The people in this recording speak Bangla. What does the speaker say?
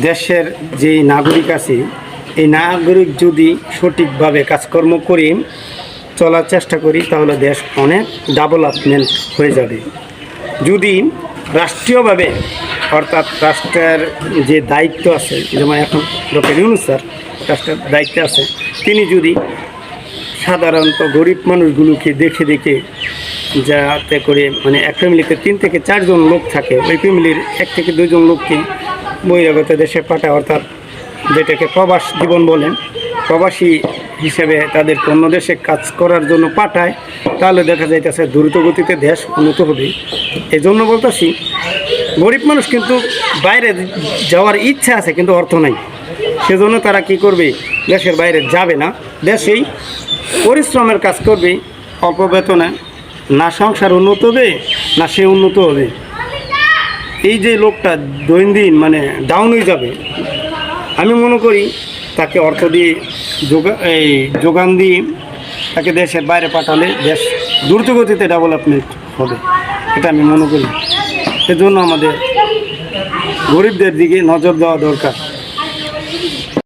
দেশের যে নাগরিক আছে এই নাগরিক যদি সঠিকভাবে কাজকর্ম করি চলার চেষ্টা করি তাহলে দেশ অনেক ডেভেলপমেন্ট হয়ে যাবে। যদি রাষ্ট্রীয়ভাবে অর্থাৎ রাষ্ট্রের যে দায়িত্ব আছে, যেমন এখন ডক্টর ইউনূস স্যার রাষ্ট্রের দায়িত্বে আছে, তিনি যদি সাধারণত গরিব মানুষগুলোকে দেখে দেখে যাতে করে মানে এক ফ্যামিলিতে 3 থেকে 4 জন লোক থাকে, ওই ফ্যামিলির 1 থেকে 2 জন লোককে বহিরাগত দেশে পাঠায়, অর্থাৎ যেটাকে প্রবাস জীবন বলেন, প্রবাসী হিসেবে তাদের অন্য দেশে কাজ করার জন্য পাঠায়, তাহলে দেখা যাইতেছে দ্রুত গতিতে দেশ উন্নত হবে। এই জন্য বলতেছি গরিব মানুষ কিন্তু বাইরে যাওয়ার ইচ্ছা আছে কিন্তু অর্থ নাই, সেজন্য তারা কি করবে, দেশের বাইরে যাবে না, দেশেই পরিশ্রমের কাজ করবে অল্প বেতনে, না সংসার উন্নত হবে না সে উন্নত হবে। এই যে লোকটা দৈনন্দিন মানে ডাউন হয়ে যাবে, আমি মনে করি তাকে অর্থ দিয়ে যোগান দিয়ে তাকে দেশের বাইরে পাঠালে দেশ দ্রুতগতিতে ডেভেলপমেন্ট হবে, এটা আমি মনে করি। সেজন্য আমাদের গরিবদের দিকে নজর দেওয়া দরকার।